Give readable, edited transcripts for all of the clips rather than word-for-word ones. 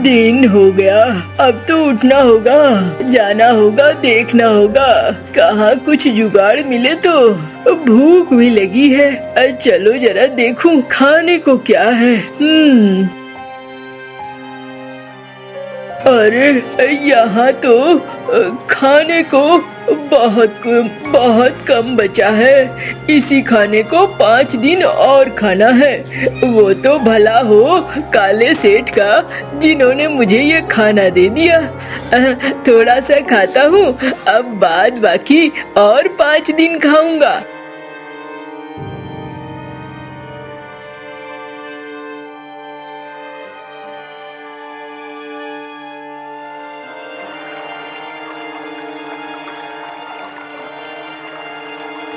दिन हो गया, अब तो उठना होगा, जाना होगा, देखना होगा कहाँ कुछ जुगाड़ मिले तो। भूख भी लगी है, चलो जरा देखूं खाने को क्या है। अरे यहाँ तो खाने को बहुत कम बचा है। इसी खाने को 5 दिन और खाना है। वो तो भला हो काले सेठ का, जिन्होंने मुझे ये खाना दे दिया। थोड़ा सा खाता हूँ, अब बाद बाकी और 5 दिन खाऊंगा।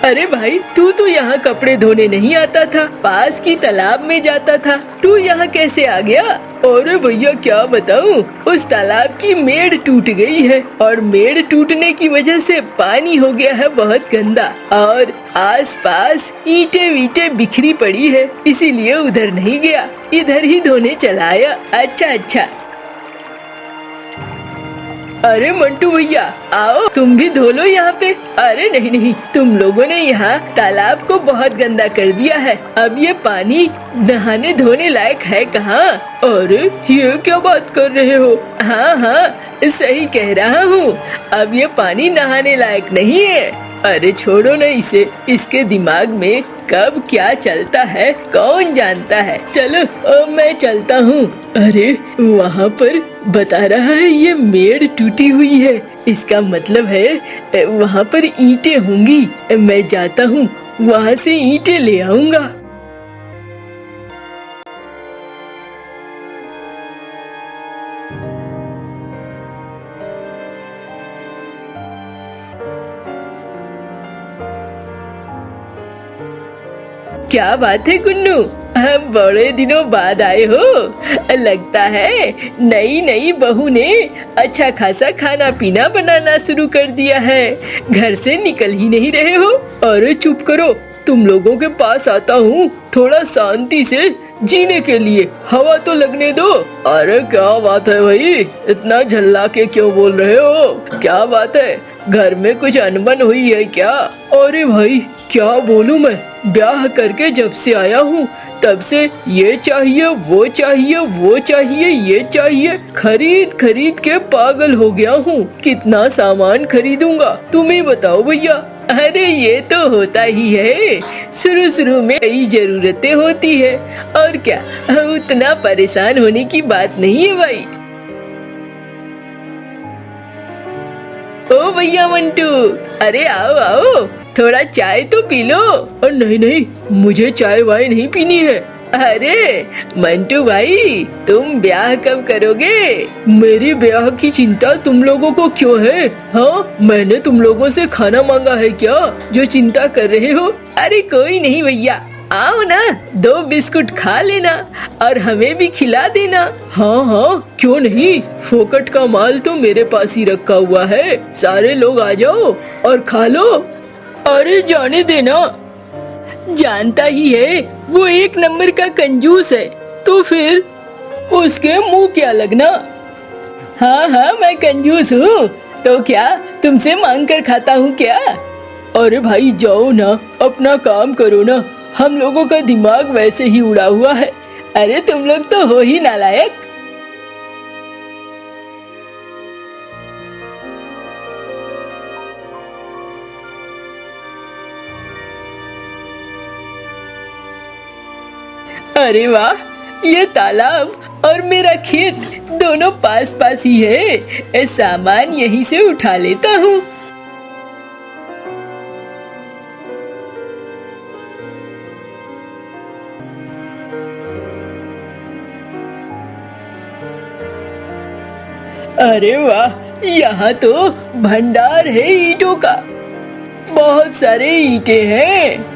अरे भाई, तू तो यहाँ कपड़े धोने नहीं आता था, पास की तालाब में जाता था, तू यहाँ कैसे आ गया? अरे भैया क्या बताऊँ, उस तालाब की मेड़ टूट गई है और मेड़ टूटने की वजह से पानी हो गया है बहुत गंदा, और आसपास ईंटें वीटें बिखरी पड़ी है, इसीलिए उधर नहीं गया, इधर ही धोने चला आया। अच्छा अच्छा। अरे मंटू भैया आओ, तुम भी धो लो यहाँ पे। अरे नहीं नहीं, तुम लोगों ने यहाँ तालाब को बहुत गंदा कर दिया है, अब ये पानी नहाने धोने लायक है कहाँ? अरे ये क्या बात कर रहे हो? हाँ हाँ सही कह रहा हूँ, अब ये पानी नहाने लायक नहीं है। अरे छोड़ो ना इसे, इसके दिमाग में कब क्या चलता है कौन जानता है। चलो मैं चलता हूँ। अरे वहाँ पर बता रहा है ये मेड़ टूटी हुई है, इसका मतलब है वहाँ पर ईंटें होंगी। मैं जाता हूँ, वहाँ से ईंटें ले आऊंगा। क्या बात है गुन्नू, हम बड़े दिनों बाद आए हो। लगता है नई नई बहू ने अच्छा खासा खाना पीना बनाना शुरू कर दिया है, घर से निकल ही नहीं रहे हो। अरे चुप करो, तुम लोगों के पास आता हूँ थोड़ा शांति से जीने के लिए, हवा तो लगने दो। अरे क्या बात है भाई, इतना झल्ला के क्यों बोल रहे हो? क्या बात है, घर में कुछ अनबन हुई है क्या? अरे भाई क्या बोलूं मैं, ब्याह करके जब से आया हूँ तब से ये चाहिए वो चाहिए वो चाहिए ये चाहिए, खरीद खरीद के पागल हो गया हूँ। कितना सामान खरीदूंगा तुम ही बताओ भैया। अरे ये तो होता ही है, शुरू शुरू में कई जरूरतें होती है, और क्या, उतना परेशान होने की बात नहीं है भाई। ओ भैया मंटू, अरे आओ आओ, थोड़ा चाय तो पी लो। और नहीं नहीं, मुझे चाय वाय नहीं पीनी है। अरे मंटू भाई, तुम ब्याह कब करोगे? मेरी ब्याह की चिंता तुम लोगों को क्यों है? हाँ, मैंने तुम लोगों से खाना मांगा है क्या जो चिंता कर रहे हो? अरे कोई नहीं भैया, आओ ना, 2 बिस्कुट खा लेना और हमें भी खिला देना। हाँ हाँ क्यों नहीं, फोकट का माल तो मेरे पास ही रखा हुआ है, सारे लोग आ जाओ और खा लो। अरे जाने देना, जानता ही है वो एक नंबर का कंजूस है, तो फिर उसके मुंह क्या लगना। हाँ हाँ मैं कंजूस हूँ, तो क्या तुमसे मांग कर खाता हूँ क्या? अरे भाई जाओ ना, अपना काम करो ना, हम लोगों का दिमाग वैसे ही उड़ा हुआ है। अरे तुम लोग तो हो ही नालायक। अरे वाह, ये तालाब और मेरा खेत दोनों पास पास ही है, सामान यहीं से उठा लेता हूँ। अरे वाह, यहाँ तो भंडार है ईंटों का, बहुत सारे ईंटें हैं।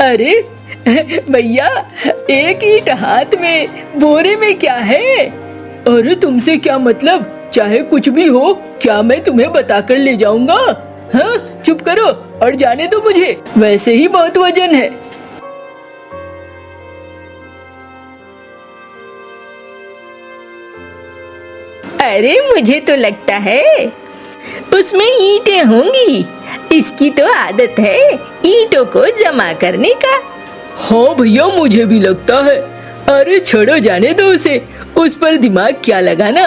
अरे भैया, एक ईंट हाथ में बोरे में क्या है? अरे तुमसे क्या मतलब, चाहे कुछ भी हो, क्या मैं तुम्हें बताकर ले जाऊंगा? हाँ, चुप करो और जाने दो मुझे, वैसे ही बहुत वजन है। अरे मुझे तो लगता है उसमें ईंटें होंगी, इसकी तो आदत है ईंटों को जमा करने का। हाँ भैया, मुझे भी लगता है। अरे छोड़ो, जाने दो उसे, उस पर दिमाग क्या लगाना।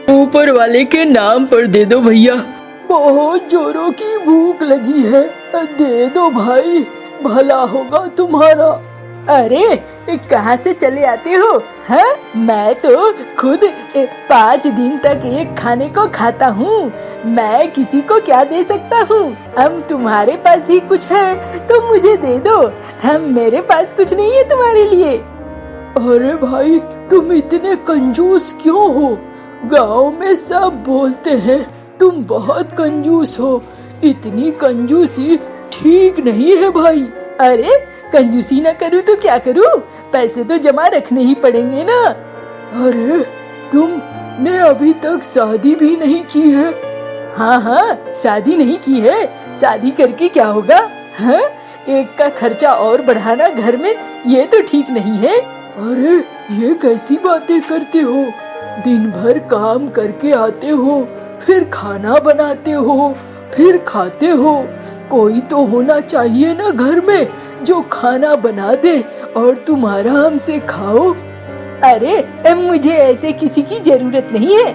ऊपर वाले के नाम पर दे दो भैया, बहुत जोरों की भूख लगी है, दे दो भाई, भला होगा तुम्हारा। अरे कहाँ से चले आते हो? हाँ, मैं तो खुद 5 दिन तक एक खाने को खाता हूँ, मैं किसी को क्या दे सकता हूँ? हम तुम्हारे पास ही कुछ है तो मुझे दे दो, हम मेरे पास कुछ नहीं है तुम्हारे लिए। अरे भाई, तुम इतने कंजूस क्यों हो? गांव में सब बोलते हैं तुम बहुत कंजूस हो, इतनी कंजूसी ठीक नहीं है भाई। अरे कंजूसी ना करूँ तो क्या करूँ, पैसे तो जमा रखने ही पड़ेंगे ना। अरे तुमने अभी तक शादी भी नहीं की है? हाँ हाँ, शादी नहीं की है, शादी करके क्या होगा? हाँ, एक का खर्चा और बढ़ाना घर में, ये तो ठीक नहीं है। अरे ये कैसी बातें करते हो, दिन भर काम करके आते हो, फिर खाना बनाते हो, फिर खाते हो, कोई तो होना चाहिए ना घर में जो खाना बना दे और तुम आराम से खाओ। अरे मुझे ऐसे किसी की जरूरत नहीं है,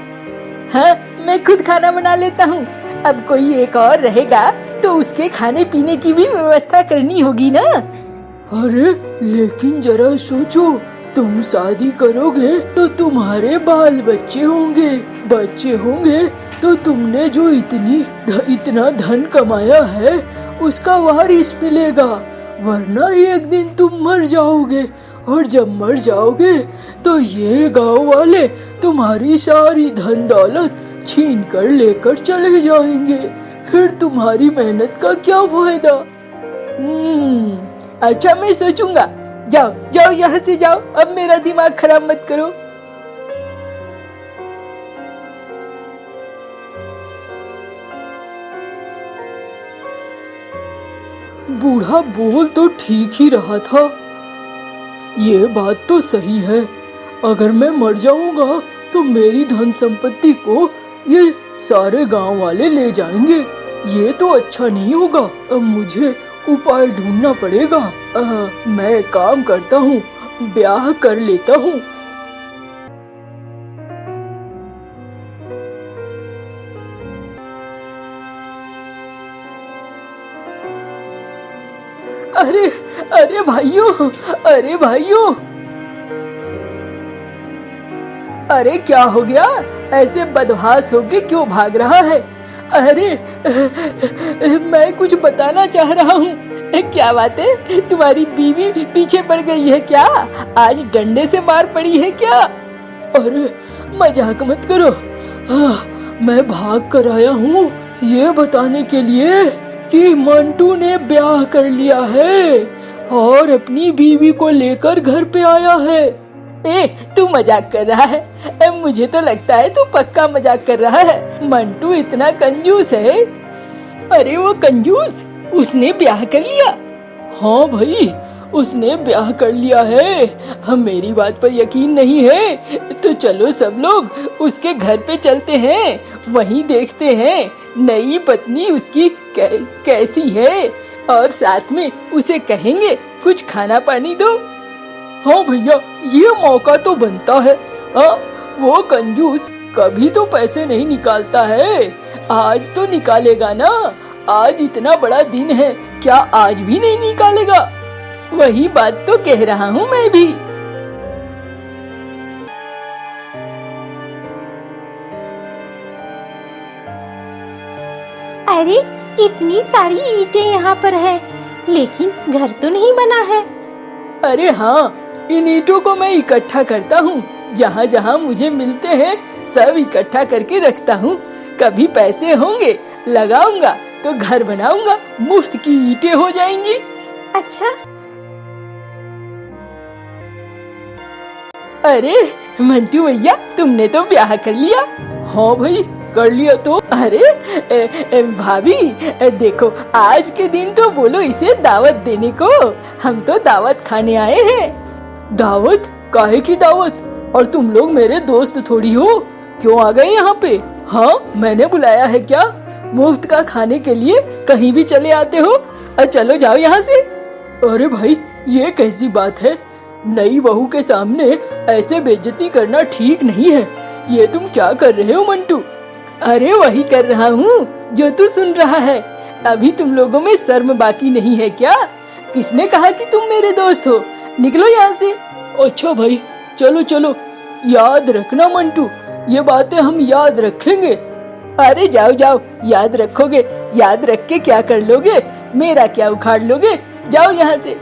हाँ मैं खुद खाना बना लेता हूँ। अब कोई एक और रहेगा तो उसके खाने पीने की भी व्यवस्था करनी होगी ना। अरे लेकिन जरा सोचो, तुम शादी करोगे तो तुम्हारे बाल बच्चे होंगे, बच्चे होंगे तो तुमने जो इतना धन कमाया है उसका वारिस मिलेगा, वरना एक दिन तुम मर जाओगे, और जब मर जाओगे तो ये गांव वाले तुम्हारी सारी धन दौलत छीन कर लेकर चले जाएंगे, फिर तुम्हारी मेहनत का क्या फायदा? अच्छा मैं सोचूंगा, जाओ जाओ यहाँ से जाओ, अब मेरा दिमाग खराब मत करो। बूढ़ा बोल तो ठीक ही रहा था, ये बात तो सही है, अगर मैं मर जाऊंगा तो मेरी धन संपत्ति को ये सारे गांव वाले ले जाएंगे, ये तो अच्छा नहीं होगा। अब मुझे उपाय ढूंढना पड़ेगा। मैं काम करता हूँ, ब्याह कर लेता हूँ। अरे अरे भाइयों, अरे भाइयों, अरे क्या हो गया? ऐसे बदहास होके क्यों भाग रहा है? अरे मैं कुछ बताना चाह रहा हूँ। क्या बात है, तुम्हारी बीवी पीछे पड़ गई है क्या? आज डंडे से मार पड़ी है क्या? अरे मजाक मत करो, मैं भाग कर आया हूँ ये बताने के लिए कि मंटू ने ब्याह कर लिया है और अपनी बीवी को लेकर घर पे आया है। तू मजाक कर रहा है? मुझे तो लगता है तू पक्का मजाक कर रहा है। मंटू इतना कंजूस है? अरे वो कंजूस, उसने ब्याह कर लिया? हाँ भाई, उसने ब्याह कर लिया है। हम मेरी बात पर यकीन नहीं है तो चलो सब लोग उसके घर पे चलते हैं, वहीं देखते हैं नई पत्नी उसकी कैसी है, और साथ में उसे कहेंगे कुछ खाना पानी दो। हाँ भैया, ये मौका तो बनता है। हाँ, वो कंजूस कभी तो पैसे नहीं निकालता है, आज तो निकालेगा ना। आज इतना बड़ा दिन है, क्या आज भी नहीं निकालेगा? वही बात तो कह रहा हूँ मैं भी। अरे इतनी सारी ईंटें यहाँ पर है, लेकिन घर तो नहीं बना है। अरे हाँ, इन ईंटों को मैं इकट्ठा करता हूँ। जहाँ जहाँ मुझे मिलते हैं सब इकट्ठा करके रखता हूँ। कभी पैसे होंगे लगाऊंगा तो घर बनाऊंगा, मुफ्त की ईंटें हो जाएंगी। अच्छा। अरे मंटू भैया, तुमने तो ब्याह कर लिया। हाँ भाई, कर लिया तो। अरे भाभी देखो, आज के दिन तो बोलो इसे दावत देने को। हम तो दावत खाने आए हैं। दावत? काहे की दावत? और तुम लोग मेरे दोस्त थोड़ी हो, क्यों आ गए यहाँ पे? हाँ, मैंने बुलाया है क्या? मुफ्त का खाने के लिए कहीं भी चले आते हो। चलो जाओ यहाँ से। अरे भाई, ये कैसी बात है? नई बहू के सामने ऐसे बेइज्जती करना ठीक नहीं है। ये तुम क्या कर रहे हो मंटू? अरे वही कर रहा हूँ जो तू सुन रहा है। अभी तुम लोगों में शर्म बाकी नहीं है क्या? किसने कहा कि तुम मेरे दोस्त हो? निकलो यहाँ से। अच्छा भाई, चलो चलो। याद रखना मंटू, ये बातें हम याद रखेंगे। अरे जाओ जाओ, याद रखोगे? याद रख के क्या कर लोगे? मेरा क्या उखाड़ लोगे? जाओ यहाँ से।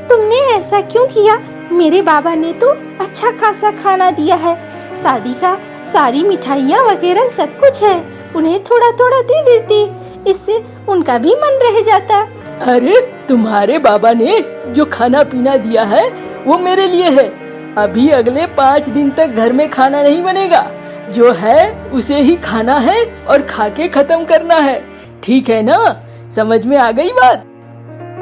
तुमने ऐसा क्यों किया? मेरे बाबा ने तो अच्छा खासा खाना दिया है, शादी का सारी मिठाइयाँ वगैरह सब कुछ है। उन्हें थोड़ा थोड़ा दे देती, इससे उनका भी मन रह जाता। अरे तुम्हारे बाबा ने जो खाना पीना दिया है वो मेरे लिए है। अभी अगले 5 दिन तक घर में खाना नहीं बनेगा। जो है उसे ही खाना है और खा के खत्म करना है। ठीक है ना? समझ में आ गई बात?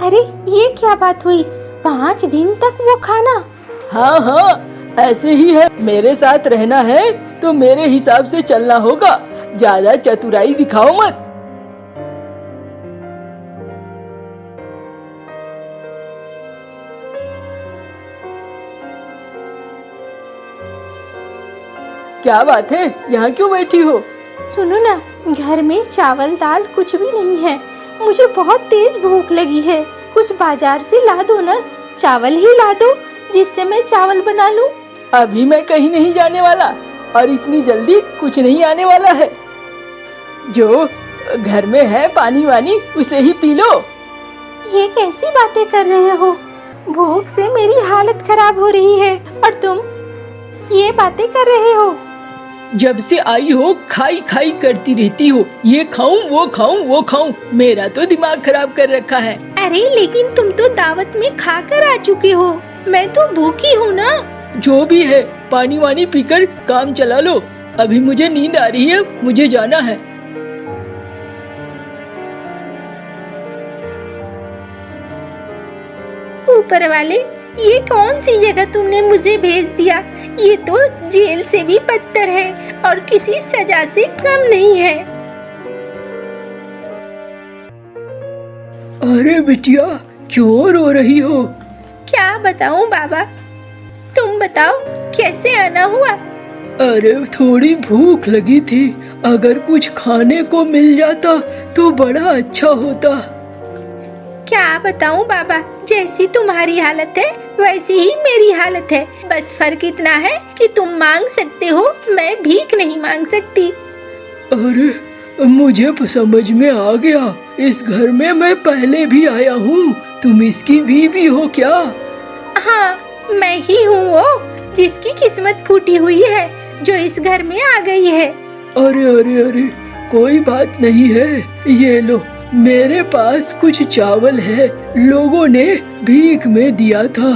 अरे ये क्या बात हुई? 5 दिन तक वो खाना? हाँ हाँ, ऐसे ही है। मेरे साथ रहना है तो मेरे हिसाब से चलना होगा। ज्यादा चतुराई दिखाओ मत। क्या बात है, यहाँ क्यों बैठी हो? सुनो ना, घर में चावल दाल कुछ भी नहीं है। मुझे बहुत तेज भूख लगी है। कुछ बाजार से ला दो ना, चावल ही ला दो जिससे मैं चावल बना लूं। अभी मैं कहीं नहीं जाने वाला और इतनी जल्दी कुछ नहीं आने वाला है। जो घर में है पानी वानी उसे ही पी लो। ये कैसी बातें कर रहे हो? भूख से मेरी हालत खराब हो रही है और तुम ये बातें कर रहे हो? जब से आई हो खाई खाई करती रहती हो। ये खाऊं वो खाऊं वो खाऊं, मेरा तो दिमाग खराब कर रखा है। अरे लेकिन तुम तो दावत में खाकर आ चुके हो, मैं तो भूखी हूँ ना। जो भी है, पानी वानी पीकर काम चला लो। अभी मुझे नींद आ रही है, मुझे जाना है। ऊपर वाले, ये कौन सी जगह तुमने मुझे भेज दिया? ये तो जेल से भी बदतर है और किसी सजा से कम नहीं है। अरे बिटिया, क्यों रो रही हो? क्या बताऊं बाबा, तुम बताओ कैसे आना हुआ? अरे थोड़ी भूख लगी थी, अगर कुछ खाने को मिल जाता तो बड़ा अच्छा होता। क्या बताऊं बाबा, जैसी तुम्हारी हालत है वैसी ही मेरी हालत है। बस फर्क इतना है कि तुम मांग सकते हो, मैं भीख नहीं मांग सकती। अरे मुझे समझ में आ गया, इस घर में मैं पहले भी आया हूँ। तुम इसकी बीवी हो क्या? हाँ, मैं ही हूँ वो जिसकी किस्मत फूटी हुई है, जो इस घर में आ गई है। अरे अरे अरे, कोई बात नहीं है। ये लो, मेरे पास कुछ चावल है, लोगों ने भीख में दिया था।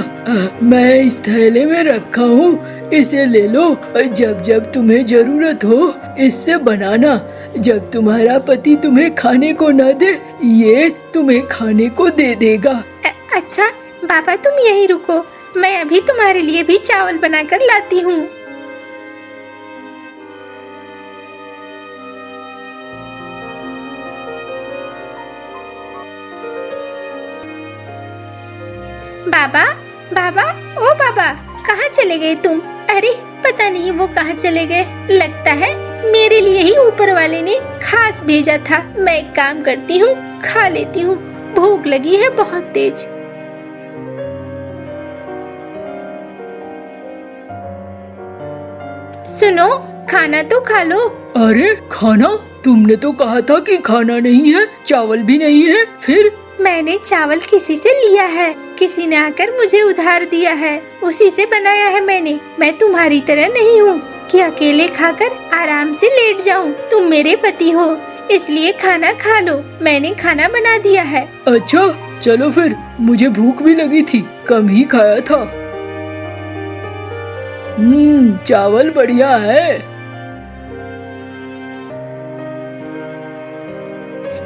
मैं इस थैले में रखा हूँ, इसे ले लो। जब जब तुम्हें जरूरत हो इससे बनाना। जब तुम्हारा पति तुम्हें खाने को न दे, ये तुम्हें खाने को दे देगा। अच्छा बाबा, तुम यहीं रुको, मैं अभी तुम्हारे लिए भी चावल बनाकर लाती हूँ। बाबा, बाबा, ओ बाबा, कहाँ चले गए तुम? अरे पता नहीं वो कहाँ चले गए। लगता है मेरे लिए ही ऊपर वाले ने खास भेजा था। मैं एक काम करती हूँ, खा लेती हूँ, भूख लगी है बहुत तेज। सुनो, खाना तो खा लो। अरे खाना? तुमने तो कहा था कि खाना नहीं है, चावल भी नहीं है। फिर? मैंने चावल किसी से लिया है, किसी ने आकर मुझे उधार दिया है, उसी से बनाया है मैंने। मैं तुम्हारी तरह नहीं हूँ कि अकेले खाकर आराम से लेट जाऊँ। तुम मेरे पति हो, इसलिए खाना खा लो। मैंने खाना बना दिया है। अच्छा चलो फिर, मुझे भूख भी लगी थी, कम ही खाया था। चावल बढ़िया है।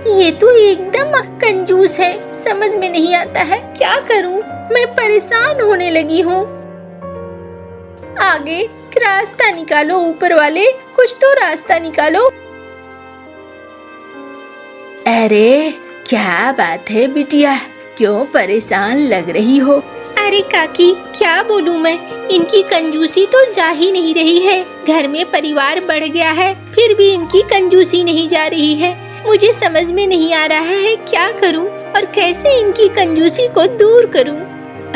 ये तो एकदम कंजूस है, समझ में नहीं आता है क्या करूं। मैं परेशान होने लगी हूँ। आगे रास्ता निकालो ऊपर वाले, कुछ तो रास्ता निकालो। अरे क्या बात है बिटिया, क्यों परेशान लग रही हो? अरे काकी क्या बोलूं मैं, इनकी कंजूसी तो जा ही नहीं रही है। घर में परिवार बढ़ गया है, फिर भी इनकी कंजूसी नहीं जा रही है। मुझे समझ में नहीं आ रहा है क्या करूं और कैसे इनकी कंजूसी को दूर करूं।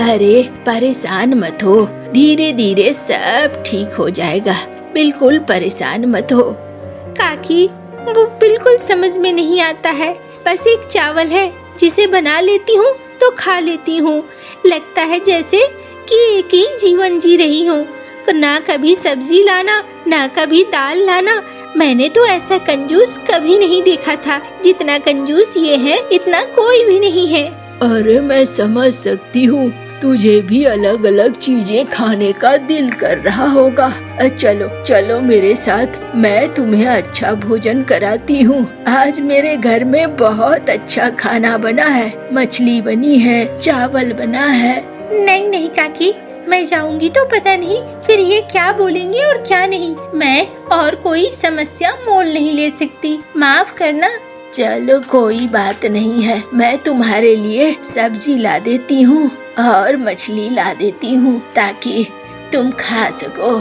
अरे परेशान मत हो, धीरे धीरे सब ठीक हो जाएगा, बिल्कुल परेशान मत हो। काकी वो बिल्कुल समझ में नहीं आता है। बस एक चावल है जिसे बना लेती हूँ तो खा लेती हूँ। लगता है जैसे कि एक ही जीवन जी रही हूँ, ना कभी सब्जी लाना, ना कभी दाल लाना। मैंने तो ऐसा कंजूस कभी नहीं देखा था। जितना कंजूस ये है, इतना कोई भी नहीं है। अरे मैं समझ सकती हूँ, तुझे भी अलग अलग चीजें खाने का दिल कर रहा होगा। चलो चलो मेरे साथ, मैं तुम्हें अच्छा भोजन कराती हूँ। आज मेरे घर में बहुत अच्छा खाना बना है, मछली बनी है, चावल बना है। नहीं नहीं काकी, मैं जाऊंगी तो पता नहीं फिर ये क्या बोलेंगे और क्या नहीं। मैं और कोई समस्या मोल नहीं ले सकती, माफ करना। चलो कोई बात नहीं है, मैं तुम्हारे लिए सब्जी ला देती हूँ और मछली ला देती हूँ ताकि तुम खा सको।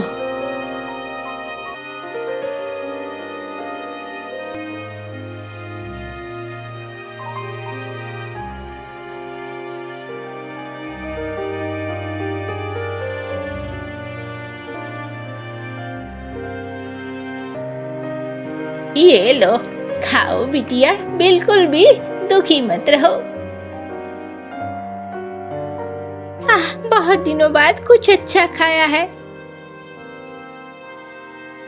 ये लो, खाओ बिटिया, बिल्कुल भी दुखी मत रहो। बहुत दिनों बाद कुछ अच्छा खाया है।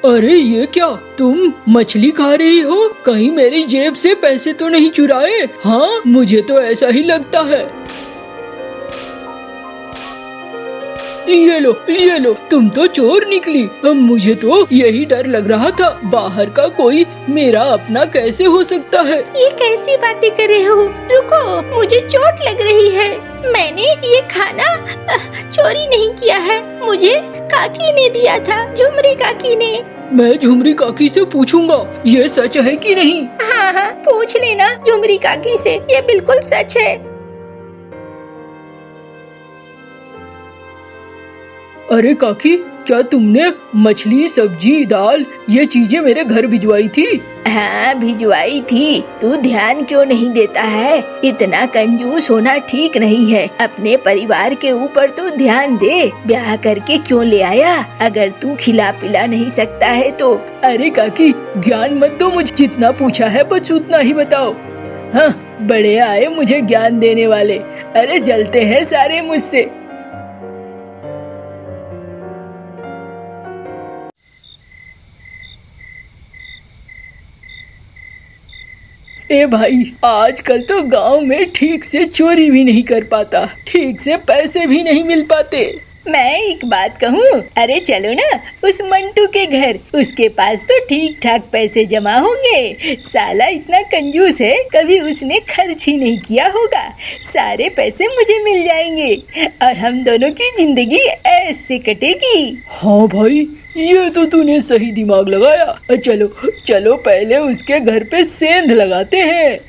अरे ये क्या, तुम मछली खा रही हो? कहीं मेरी जेब से पैसे तो नहीं चुराए? हाँ मुझे तो ऐसा ही लगता है। ये लो, तुम तो चोर निकली। मुझे तो यही डर लग रहा था, बाहर का कोई मेरा अपना कैसे हो सकता है। ये कैसी बातें कर रहे हो? रुको, मुझे चोट लग रही है। मैंने ये खाना चोरी नहीं किया है, मुझे काकी ने दिया था, झुमरी काकी ने। मैं झुमरी काकी से पूछूंगा ये सच है कि नहीं। हाँ पूछ लेना झुमरी काकी से, ये बिल्कुल सच है। अरे काकी, क्या तुमने मछली, सब्जी, दाल ये चीजें मेरे घर भिजवाई थी? हाँ भिजवाई थी। तू ध्यान क्यों नहीं देता है? इतना कंजूस होना ठीक नहीं है। अपने परिवार के ऊपर तो ध्यान दे। ब्याह करके क्यों ले आया अगर तू खिला पिला नहीं सकता है तो? अरे काकी ज्ञान मत दो मुझे, जितना पूछा है बस उतना ही बताओ। हाँ बड़े आए मुझे ज्ञान देने वाले। अरे जलते हैं सारे मुझसे। ए भाई, आजकल तो गांव में ठीक से चोरी भी नहीं कर पाता, ठीक से पैसे भी नहीं मिल पाते। मैं एक बात कहूँ, अरे चलो ना उस मंटू के घर, उसके पास तो ठीक ठाक पैसे जमा होंगे। साला इतना कंजूस है, कभी उसने खर्च ही नहीं किया होगा। सारे पैसे मुझे मिल जाएंगे और हम दोनों की जिंदगी ऐसे कटेगी। हाँ भाई, ये तो तूने सही दिमाग लगाया। चलो चलो पहले उसके घर पे सेंध लगाते हैं।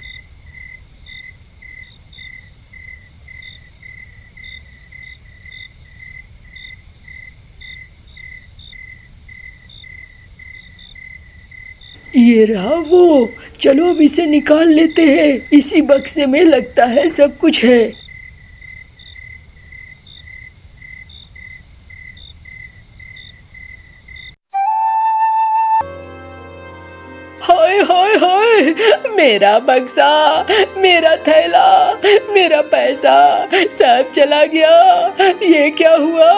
ये रहा वो, चलो अब इसे निकाल लेते हैं। इसी बक्से में लगता है सब कुछ है। मेरा बक्सा, मेरा थैला, मेरा पैसा सब चला गया। ये क्या हुआ?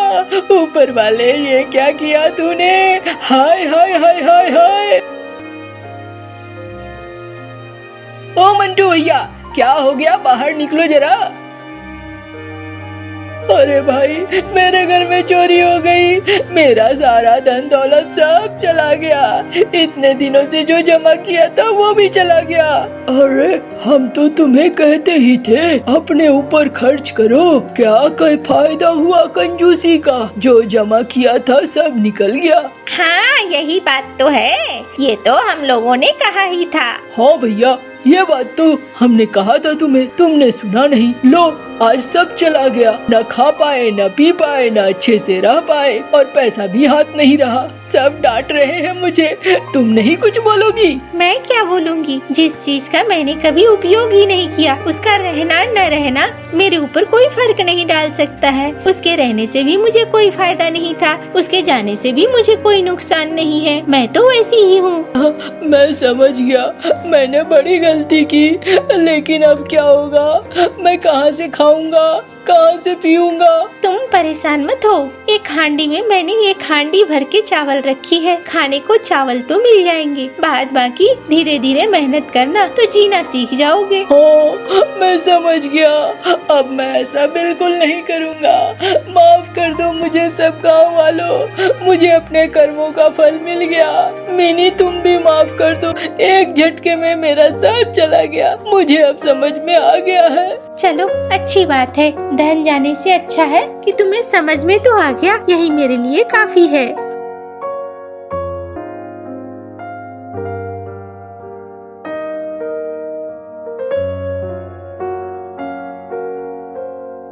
ऊपर वाले ये क्या किया तूने? हाय हाय हाय हाय हाय। ओ मंटू भैया, क्या हो गया? बाहर निकलो जरा। अरे भाई, मेरे घर में चोरी हो गई, मेरा सारा धन दौलत सब चला गया, इतने दिनों से जो जमा किया था वो भी चला गया। अरे हम तो तुम्हें कहते ही थे अपने ऊपर खर्च करो, क्या कोई फायदा हुआ कंजूसी का? जो जमा किया था सब निकल गया। हाँ, यही बात तो है, ये तो हम लोगों ने कहा ही था। हाँ भैया, ये बात तो हमने कहा था तुम्हें, तुमने सुना नहीं। लो, आज सब चला गया, न खा पाए, न पी पाए, न अच्छे से रह पाए, और पैसा भी हाथ नहीं रहा। सब डांट रहे हैं मुझे, तुम नहीं कुछ बोलोगी? मैं क्या बोलूँगी? जिस चीज का मैंने कभी उपयोग ही नहीं किया, उसका रहना न रहना मेरे ऊपर कोई फर्क नहीं डाल सकता है। उसके रहने से भी मुझे कोई फायदा नहीं था, उसके जाने से भी मुझे कोई नुकसान नहीं है। मैं तो वैसी ही हूँ। मैं समझ गया, मैंने बड़ी गलती की, लेकिन अब क्या होगा? मैं कहाँ से खाऊंगा, कहाँ से पीऊंगा? तुम परेशान मत हो, एक हांडी में मैंने एक हांडी भर के चावल रखी है, खाने को चावल तो मिल जाएंगे। बाद बाकी धीरे धीरे मेहनत करना तो जीना सीख जाओगे। हाँ, मैं समझ गया, अब मैं ऐसा बिल्कुल नहीं करूँगा। माफ कर दो मुझे सब गाँव वालों, मुझे अपने कर्मों का फल मिल गया। मिनी तुम भी माफ कर दो, एक झटके में मेरा सब चला गया, मुझे अब समझ में आ गया है। चलो, अच्छी बात है, धन जाने से अच्छा है कि तुम्हें समझ में तो आ गया, यही मेरे लिए काफी है।